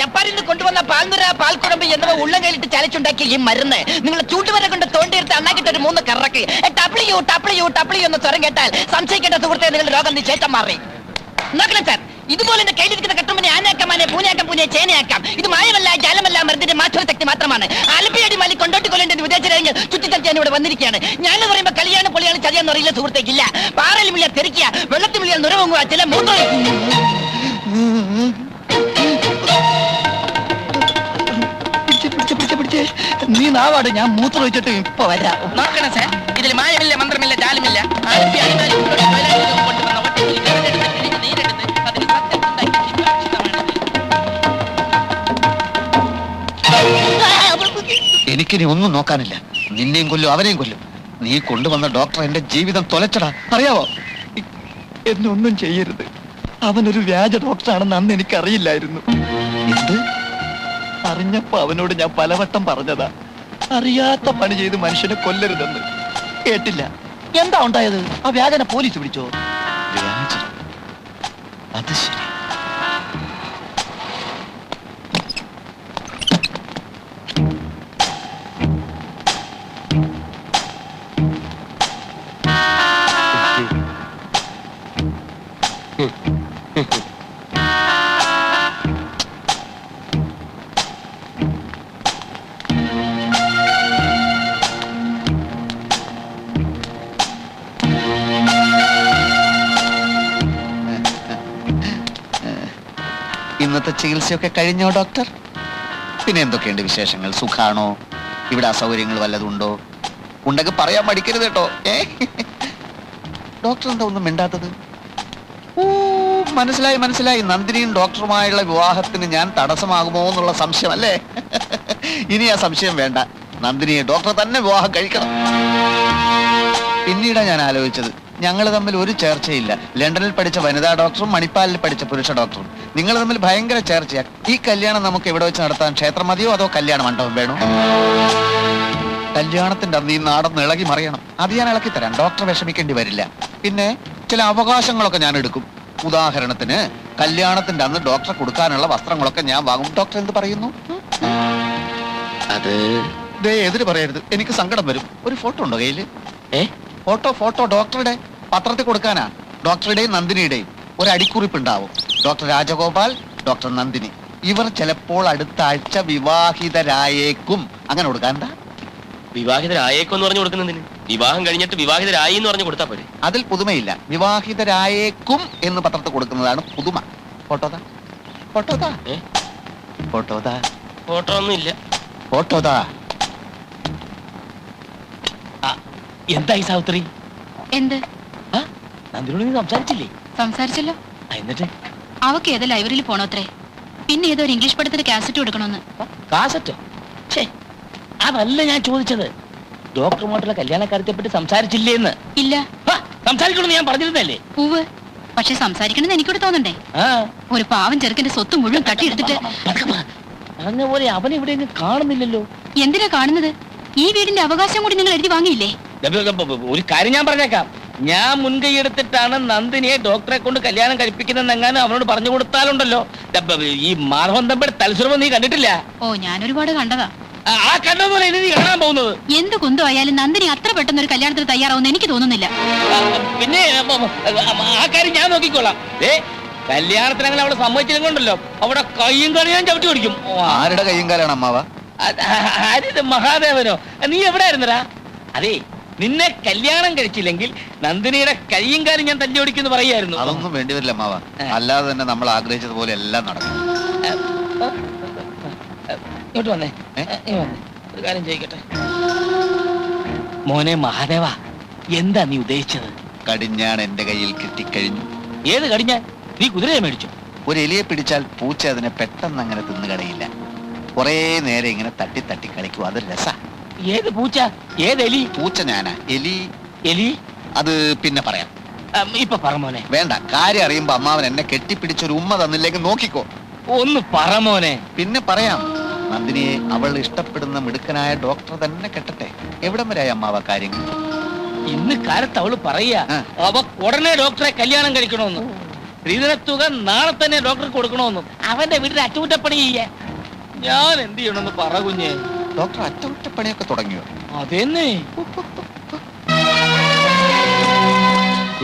ജപ്പാനിൽ നിന്ന് കൊണ്ടുവന്ന പാൽനുര പാൽക്കുഴമ്പ് എന്നിവ ഉള്ളം കയ്യിലിട്ട് ചലച്ചുണ്ടാക്കിയ ഈ മരുന്ന് നിങ്ങളെ ചൂട്ടുവരെ കൊണ്ട് തോണ്ടിയെടുത്ത് അണ്ണാക്കിട്ട് ഒരു 3 കറക്ക് ടപ്ലിയു ടപ്ലിയു ടപ്ലിയു എന്ന് സ്വരം കേട്ടാൽ സംശയിക്കേണ്ട സുഹൃത്തെ നിങ്ങളുടെ രോഗം നിശ്ചയിച്ചം മാറി. നോക്കണം സാർ, ഇതുപോലെ എന്റെ കയ്യിലിരിക്കുന്ന കട്ടുമ്പനെ ആനയാക്കാം, ആനെ പൂനയാക്കാം, പൂനെ ചേനയാക്കാം. ഇത് മായമല്ല, ജാലമല്ല, മരുന്നിന്റെ മാറ്റൊരു ശക്തി മാത്രമാണ്. ആലപ്പിയടി മാലി കൊണ്ടോട്ടി കൊല്ലേണ്ട വിദേശരാജ്ഞ ചുറ്റിച്ചടിച്ചാൻ ഇവിടെ വന്നിരിക്കുകയാണ്. ഞാൻ പറയുമ്പോ കല്യാണം പൊളിയാണ് ചതിയാന്ന് അറിയില്ല സുഹൃത്തേക്കില്ല. പാറയിൽ വിളിയാ തെറിക്കുക, വെള്ളത്തിൽ വിളിയാൽ നുരവങ്ങുക, ചില മൂന്ന് നീ നാവാട്, ഞാൻ മൂത്രം വെച്ചിട്ട് ഇപ്പൊ വരാം. നോക്കണം സാർ, ഇതിൽ മായമില്ല, മന്ത്രമില്ല, ജാലമില്ല. എനിക്കിനി ഒന്നും നോക്കാനില്ല. നിന്നെയും കൊല്ലും, അവനെയും കൊല്ലും. നീ കൊണ്ടുവന്ന ഡോക്ടർ എന്റെ ജീവിതം തൊലച്ചടാ, അറിയാവോ? എന്നൊന്നും ചെയ്യരുത്. അവനൊരു വ്യാജ ഡോക്ടറാണെന്ന് അന്ന് എനിക്കറിയില്ലായിരുന്നു. എന്ത്? അറിഞ്ഞപ്പോ അവനോട് ഞാൻ പലവട്ടം പറഞ്ഞതാ, അറിയാത്ത പണി ചെയ്ത് മനുഷ്യനെ കൊല്ലരുതെന്ന്. കേട്ടില്ല. എന്താ ഉണ്ടായത്? ആ വ്യാജനെ പോലീസ് പിടിച്ചോ? വ്യാജൻ? അത് ശരി. ഇന്നത്തെ ചികിത്സയൊക്കെ കഴിഞ്ഞോ ഡോക്ടർ? പിന്നെ എന്തൊക്കെയുണ്ട് വിശേഷങ്ങൾ? സുഖാണോ? ഇവിടെ അസൗകര്യങ്ങൾ വല്ലതുണ്ടോ? ഉണ്ടെങ്കിൽ പറയാൻ മടിക്കരുത് കേട്ടോ. ഡോക്ടർ എന്താ ഒന്നും മിണ്ടാത്തത്? മനസ്സിലായി മനസ്സിലായി. നന്ദിനിയും ഡോക്ടറുമായുള്ള വിവാഹത്തിന് ഞാൻ തടസ്സമാകുമോ എന്നുള്ള സംശയം അല്ലേ? ഇനി ആ സംശയം വേണ്ട. നന്ദിനിയെ ഡോക്ടർ തന്നെ വിവാഹം കഴിക്കണം. പിന്നീടാ ഞാൻ ആലോചിച്ചത്, ഞങ്ങൾ തമ്മിൽ ഒരു ചേർച്ചയില്ല. ലണ്ടനിൽ പഠിച്ച വനിതാ ഡോക്ടറും മണിപ്പാലിൽ പഠിച്ച പുരുഷ ഡോക്ടറും. നിങ്ങൾ തമ്മിൽ ഭയങ്കര ചേർച്ചയാണ്. ഈ കല്യാണം നമുക്ക് എവിടെ വെച്ച് നടത്താൻ? ക്ഷേത്രം മതിയോ അതോ കല്യാണ മണ്ഡപം വേണോ? കല്യാണത്തിന്റെ അന്ന് ഈ നാടൊന്ന് ഇളകി മറിയണം. അത് ഞാൻ ഇളക്കി തരാം. ഡോക്ടർ വിഷമിക്കേണ്ടി വരില്ല. പിന്നെ ചില അവകാശങ്ങളൊക്കെ ഞാൻ എടുക്കും. ഉദാഹരണത്തിന് കല്യാണത്തിന്റെ അന്ന് ഡോക്ടറെ കൊടുക്കാനുള്ള വസ്ത്രങ്ങളൊക്കെ ഞാൻ വാങ്ങും. ഡോക്ടർ എന്ത് പറയുന്നു? അത് എതിര് പറയരുത്, എനിക്ക് സങ്കടം വരും. ഒരു ഫോട്ടോ ഉണ്ടോ കയ്യില്? ഫോട്ടോ ഡോക്ടറുടെ പത്രത്തിൽ കൊടുക്കാനാ. ഡോക്ടറുടെയും നന്ദിനിയുടെയും ഒരു അടിക്കുറിപ്പ് ഉണ്ടാവും. Doctor Rajagopal, doctor Nandini. ഇവർ ചിലപ്പോൾ അടുത്ത ആഴ്ച വിവാഹിതരായേക്കും. അങ്ങനെ കൊടുക്കാൻ എന്താ? വിവാഹിതരായേക്കും എന്ന് പറഞ്ഞു കൊടുക്കുന്നതിന് വിവാഹം കഴിഞ്ഞിട്ട് വിവാഹിതരായി എന്ന് പറഞ്ഞു കൊടുത്താൽ പോരെ? അതിൽ പുതുമയില്ല. വിവാഹിതരായേക്കും എന്ന് പത്രത്തിൽ കൊടുക്കുന്നതാണ് പുതുമ. ഫോട്ടോതാ ഫോട്ടോതാ ഫോട്ടോതാ ഫോട്ടോ ഒന്നും ഇല്ല. ഫോട്ടോതാ. എന്തായി സാവിത്രി? എന്ത്? നന്ദിനോട് നീ സംസാരിച്ചില്ലേ? സംസാരിച്ചല്ലോ. എന്നിട്ട് അവക്ക് ഏതോ ലൈബ്രറിയിൽ പോണോത്രേ. പിന്നെ ഏതോ ഒരു ഇംഗ്ലീഷ് പടത്തിന്റെ കാസറ്റ് കൊടുക്കണമെന്ന്. കാസറ്റോ? അതല്ല ഞാൻ ചോദിച്ചത്. ഡോക്ടറുമായിട്ടുള്ള കല്യാണക്കാര്യത്തെ പറ്റി സംസാരിച്ചില്ലേന്ന്. ഇല്ല. സംസാരിക്കണമെന്ന് ഞാൻ പറഞ്ഞിരുന്നല്ലേ? പൂവ്. പക്ഷെ സംസാരിക്കണമെന്ന് എനിക്കൂടെ തോന്നണ്ടേ? ഒരു പാവം ചെറുക്കന്റെ സ്വത്ത് മുഴുവൻ തട്ടിയെടുത്തിട്ട് പറഞ്ഞ പോലെ അവനെ ഇവിടെ കാണുന്നില്ലല്ലോ. എന്തിനാ കാണുന്നത്? ഈ വീടിന്റെ അവകാശം കൂടി നിങ്ങൾ എഴുതി വാങ്ങിയില്ലേ? ഒരു കാര്യം ഞാൻ പറഞ്ഞേക്കാം. ഞാൻ മുൻകൈ എടുത്തിട്ടാണ് നന്ദിനിയെ ഡോക്ടറെ കൊണ്ട് കല്യാണം കഴിപ്പിക്കുന്നതെന്നെങ്ങാനും അവനോട് പറഞ്ഞു കൊടുത്താലുണ്ടല്ലോ, ഈ മാധവൻ തമ്പിയുടെ തലസുരമം നീ കണ്ടിട്ടില്ല? ഓ, ഞാൻ ഒരുപാട് കണ്ടതാ. ആ കണ്ടതുപോലെ ഇനി നീ കാണാൻ പോകുന്നത്. എന്ത് കുന്തോ ആയാലും നന്ദിനി അത്ര പെട്ടെന്ന് ഒരു കല്യാണത്തിന് തയ്യാറാവുമെന്ന് എനിക്ക് തോന്നുന്നില്ല. പിന്നെ ആ കാര്യം ഞാൻ നോക്കിക്കോളാം. കല്യാണത്തിന് അങ്ങനെ അവിടെ സമ്മതിച്ചില്ലെങ്കിലുണ്ടല്ലോ അവിടെ കയ്യും കാലും ഞാൻ ചവിട്ടി പിടിക്കും. ആരുടെ കയ്യും കാലാണ് അമ്മാവ? ആരിത്? മഹാദേവനോ? നീ എവിടെ ആയിരുന്നടാ? അതെ, നിന്നെ കല്യാണം കഴിച്ചില്ലെങ്കിൽ നന്ദിനിയുടെ കയ്യും കാലും ഞാൻ തല്ലി ഓടിക്കുന്നു പറയായിരുന്നു. അതൊന്നും വേണ്ടി വരില്ല അമ്മാവ. അല്ലാതെ തന്നെ നമ്മൾ ആഗ്രഹിച്ചതുപോലെ എല്ലാം നടക്കും. ഇങ്ങോട്ട് വന്നേ. ഒരു കാര്യം ചോദിക്കട്ടെ മോനെ മഹാദേവ, എന്താ നീ ഉദ്ദേശിച്ചത്? കടിഞ്ഞാൺ എന്റെ കയ്യിൽ കിട്ടിക്കഴിഞ്ഞു. ഏത് കടിഞ്ഞാൻ? നീ കുതിരയെ മേടിച്ചു? ഒരു എലിയെ പിടിച്ചാൽ പൂച്ച അതിനെ പെട്ടെന്ന് അങ്ങനെ തിന്നു കളയില്ല. കുറേ നേരം ഇങ്ങനെ തട്ടി തട്ടി കളിക്കും. അതൊരു രസാ. ഏത് പൂച്ച? ഏത് എലി? പൂച്ച ഞാനാ. എലി എലി അത് പിന്നെ പറയാം. ഇപ്പൊ പറ മോനെ. വേണ്ട, കാര്യം അറിയുമ്പോ അമ്മാവൻ എന്നെ കെട്ടിപ്പിടിച്ചൊരു ഉമ്മ തന്നില്ലെങ്കിൽ നോക്കിക്കോ. ഒന്ന് പറ മോനെ. പിന്നെ പറയാം. നന്ദിനിയെ അവൾ ഇഷ്ടപ്പെടുന്ന മിടുക്കനായ ഡോക്ടർ തന്നെ കെട്ടട്ടെ. എവിടം വരെയായി അമ്മാവ കാര്യങ്ങൾ? ഇന്ന് കാലത്ത് അവള് പറയാ അവ ഉടനെ ഡോക്ടറെ കല്യാണം കഴിക്കണമെന്ന്. സ്ത്രീധനത്തുക നാളെ തന്നെ ഡോക്ടർക്ക് കൊടുക്കണമെന്നും അവന്റെ വീട്ടിൽ അറ്റകുറ്റപ്പണി ചെയ്യാൻ ഞാൻ എന്ത് ചെയ്യണമെന്ന് പറ കുഞ്ഞെ. ഡോക്ടർ അറ്റകുറ്റപ്പണിയൊക്കെ തുടങ്ങിയോ? അതെന്നെ.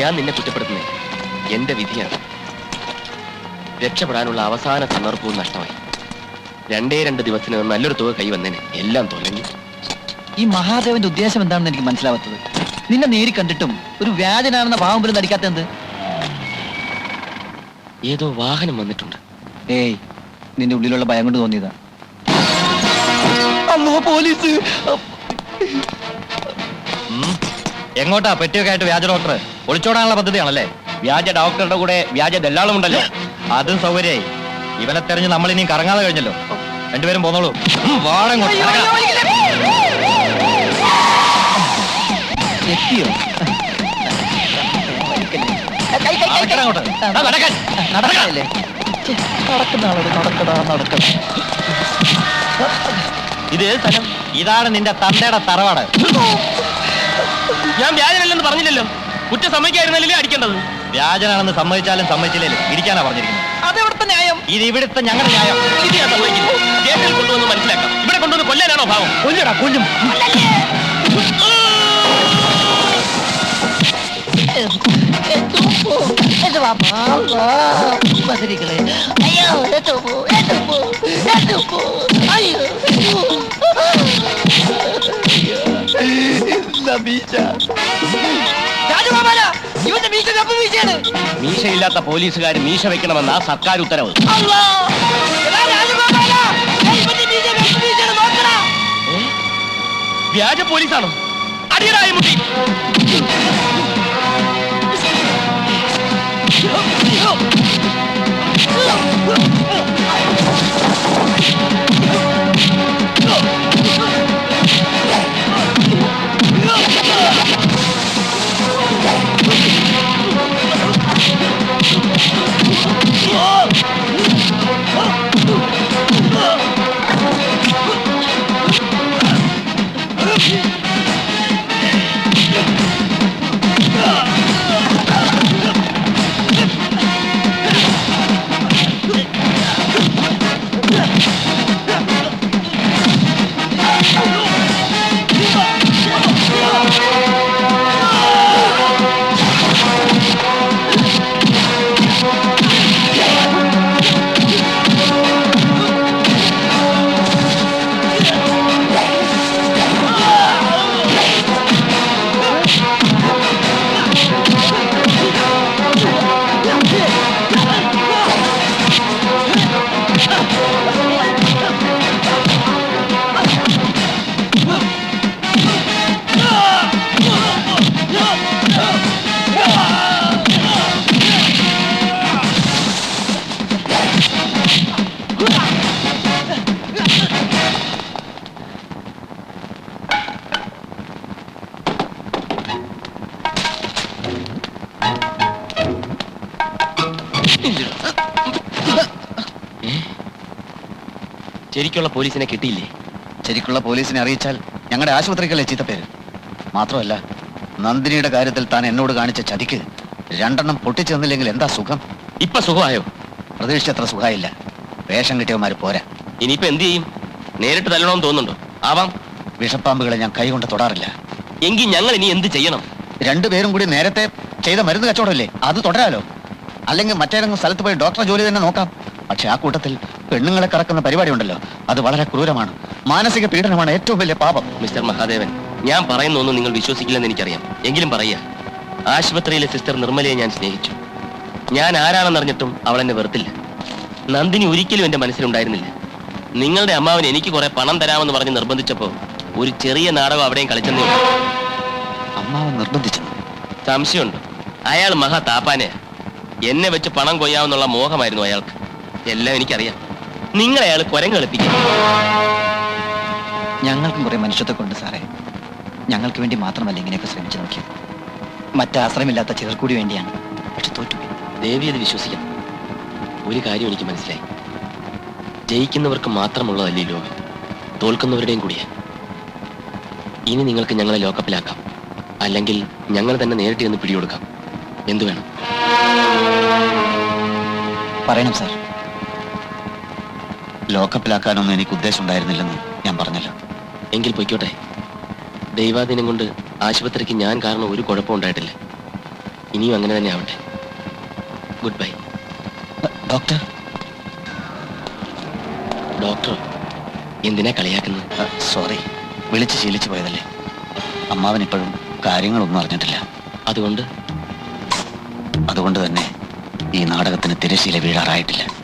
ഞാൻ നിന്നെ കുറ്റപ്പെടുത്തുന്നേ എന്റെ വിധിയാണ്. രക്ഷപ്പെടാനുള്ള അവസാന സന്ദർഭവും നഷ്ടമായി. 2 ദിവസത്തിന് നല്ലൊരു തുക കൈ വന്നേനെ, എല്ലാം തൊലഞ്ഞു. ഈ മഹാദേവന്റെ ഉദ്ദേശം എന്താണെന്ന് എനിക്ക് മനസ്സിലാവാത്തത്. നിന്നെ നേരി കണ്ടിട്ടും ഒരു വ്യാജനാണെന്ന ഭാവം പോലും നടിക്കാത്ത എന്ത്? ഏതോ വാഹനം വന്നിട്ടുണ്ട്. ഏയ്, നിന്റെ ഉള്ളിലുള്ള ഭയം കൊണ്ട് തോന്നിയതാ. അമ്മോ, പോലീസ്! എങ്ങോട്ടാ പെട്ടിയൊക്കെ ആയിട്ട് വ്യാജ ഡോക്ടർ? ഒളിച്ചോടാനുള്ള പദ്ധതിയാണല്ലേ? വ്യാജ ഡോക്ടറുടെ കൂടെ വ്യാജ ദല്ലാളും ഉണ്ടല്ലോ. അതും സൗകര്യമായി. ഇവനെ തെരഞ്ഞ് നമ്മൾ ഇനിയും കറങ്ങാതെ കഴിഞ്ഞല്ലോ. രണ്ടുപേരും പോന്നോളൂ. എത്തിയോ? നടക്കല്ലേ? നടക്കുന്ന ആളോട് നടക്കടാ നടക്കടാ. ഇത് ഏത് സ്ഥലം? ഇതാണ് നിന്റെ തന്തയുടെ തറവാട്. ഞാൻ വ്യാജനല്ലെന്ന് പറഞ്ഞില്ലല്ലോ. കുറ്റം സമ്മതിക്കായിരുന്നല്ലേ അടിക്കേണ്ടത്? വ്യാജനാണെന്ന് സമ്മതിച്ചാലും സമ്മതിച്ചില്ലേലും ഇരിക്കാനാ പറഞ്ഞിരിക്കുന്നത്. അതെവിടുത്തെ ന്യായം? ഇത് ഇവിടുത്തെ ഞങ്ങളുടെ ന്യായം. ഇത് ഞാൻ സമ്മതിക്കുന്നു. ജയിലിൽ കൊണ്ടുവന്ന് മനസ്സിലാക്കാം. ഇവിടെ കൊണ്ടുവന്ന് കൊല്ലാനാണോ ഭാവം? കൊല്ലടാ, കൊല്ലും. മീശയില്ലാത്ത പോലീസുകാർ മീശ വെക്കണമെന്നാ സർക്കാർ ഉത്തരവ്. വ്യാജ പോലീസാണോ? അടിയറായി മുട്ടി. ശരിക്കുള്ള പോലീസിനെ കിട്ടിയില്ലേ? ശരിക്കുള്ള പോലീസിനെ അറിയിച്ചാൽ ഞങ്ങളുടെ ആശുപത്രിക്കല്ലേ ചീത്തപ്പേര്. മാത്രമല്ല, നന്ദിനിയുടെ കാര്യത്തിൽ താൻ എന്നോട് കാണിച്ച ചതിക്ക് 2 പൊട്ടിച്ചു തന്നില്ലെങ്കിൽ എന്താ സുഖം? ഇപ്പൊ സുഖമായോ? പ്രതീക്ഷിച്ചത്ര സുഖമായില്ല. വേഷം കിട്ടിയവന്മാര് പോരാ. ഇനിയിപ്പോ എന്ത് ചെയ്യും? നേരിട്ട് തല്ലണമെന്ന് തോന്നുന്നുണ്ടോ? ആവാം. വിഷപ്പാമ്പുകളെ ഞാൻ കൈകൊണ്ട് തൊടാറില്ല. എങ്കിൽ ഞങ്ങൾ ഇനി എന്ത് ചെയ്യണം? 2 പേരും കൂടി നേരത്തെ ചെയ്ത മരുന്ന് കച്ചവടമല്ലേ, അത് തുടരാലോ. അല്ലെങ്കിൽ മറ്റേതെങ്കിലും സ്ഥലത്ത് പോയി ഡോക്ടറെ ജോലി തന്നെ നോക്കാം. പക്ഷെ ആ കൂട്ടത്തിൽ പെണ്ണുങ്ങളെ കറക്കുന്ന പരിപാടി ഉണ്ടല്ലോ, അത് വളരെ ക്രൂരമാണ്. മാനസിക പീഡനമാണ് ഏറ്റവും വലിയ പാപം. മിസ്റ്റർ മഹാദേവൻ, ഞാൻ പറയുന്നൊന്നും നിങ്ങൾ വിശ്വസിക്കില്ലെന്ന് എനിക്കറിയാം. എങ്കിലും പറയാ, ആശുപത്രിയിലെ സിസ്റ്റർ നിർമ്മലയെ ഞാൻ സ്നേഹിച്ചു. ഞാൻ ആരാണെന്നറിഞ്ഞിട്ടും അവൾ എന്നെ വെറുത്തില്ല. നന്ദിനി ഒരിക്കലും എന്റെ മനസ്സിലുണ്ടായിരുന്നില്ല. നിങ്ങളുടെ അമ്മാവൻ എനിക്ക് കുറെ പണം തരാമെന്ന് പറഞ്ഞ് നിർബന്ധിച്ചപ്പോ ഒരു ചെറിയ നാടകം അവിടെയും കളിച്ചെന്നേ ഉള്ളൂ. അമ്മാവൻ നിർബന്ധിച്ചു? സംശയമുണ്ട്. അയാൾ മഹാ താപ്പാനെയാ. എന്നെ വെച്ച് പണം കൊയ്യാമെന്നുള്ള മോഹമായിരുന്നു അയാൾക്ക്. എല്ലാം എനിക്കറിയാം. നിങ്ങളെ അയാൾ കുരങ്ങ് കളിപ്പിക്കും. ഞങ്ങൾക്കും കുറെ മനുഷ്യത്വം കൊണ്ട് സാറേ. ഞങ്ങൾക്ക് വേണ്ടി മാത്രമല്ല ഇങ്ങനെയൊക്കെ ശ്രമിച്ചു നോക്കിയത്. മറ്റാശ്രമില്ലാത്ത ചിലർ കൂടി വേണ്ടിയാണ്. പക്ഷെ തോറ്റുപോയി. ദേവി അത് വിശ്വസിക്കണം. ഒരു കാര്യം എനിക്ക് മനസ്സിലായി. ജയിക്കുന്നവർക്ക് മാത്രമുള്ളതല്ലേ ലോകം, തോൽക്കുന്നവരുടെയും കൂടിയാ. ഇനി നിങ്ങൾക്ക് ഞങ്ങളെ ലോക്കപ്പിലാക്കാം, അല്ലെങ്കിൽ ഞങ്ങൾ തന്നെ നേരിട്ട് ചെന്ന് പിടികൊടുക്കാം. എന്തു വേണം? പറയണം സാർ. ലോക്കപ്പിലാക്കാനൊന്നും എനിക്ക് ഉദ്ദേശം ഉണ്ടായിരുന്നില്ലെന്ന് ഞാൻ പറഞ്ഞല്ലോ. എങ്കിൽ പൊയ്ക്കോട്ടെ. ദൈവാധീനം കൊണ്ട് ആശുപത്രിക്ക് ഞാൻ കാരണം ഒരു കുഴപ്പം ഉണ്ടായിട്ടില്ല. ഇനിയും അങ്ങനെ തന്നെ ആവട്ടെ. Good bye. ഡോക്ടർ, ഡോക്ടർ എന്തിനാ കളിയാക്കുന്നത്? സോറി, വിളിച്ച് ശീലിച്ചു പോയതല്ലേ. അമ്മാവൻ ഇപ്പോഴും കാര്യങ്ങളൊന്നും അറിഞ്ഞിട്ടില്ല. അതുകൊണ്ട് അതുകൊണ്ട് തന്നെ ഈ നാടകത്തിന് തിരശ്ശീല വീഴാറായിട്ടില്ല.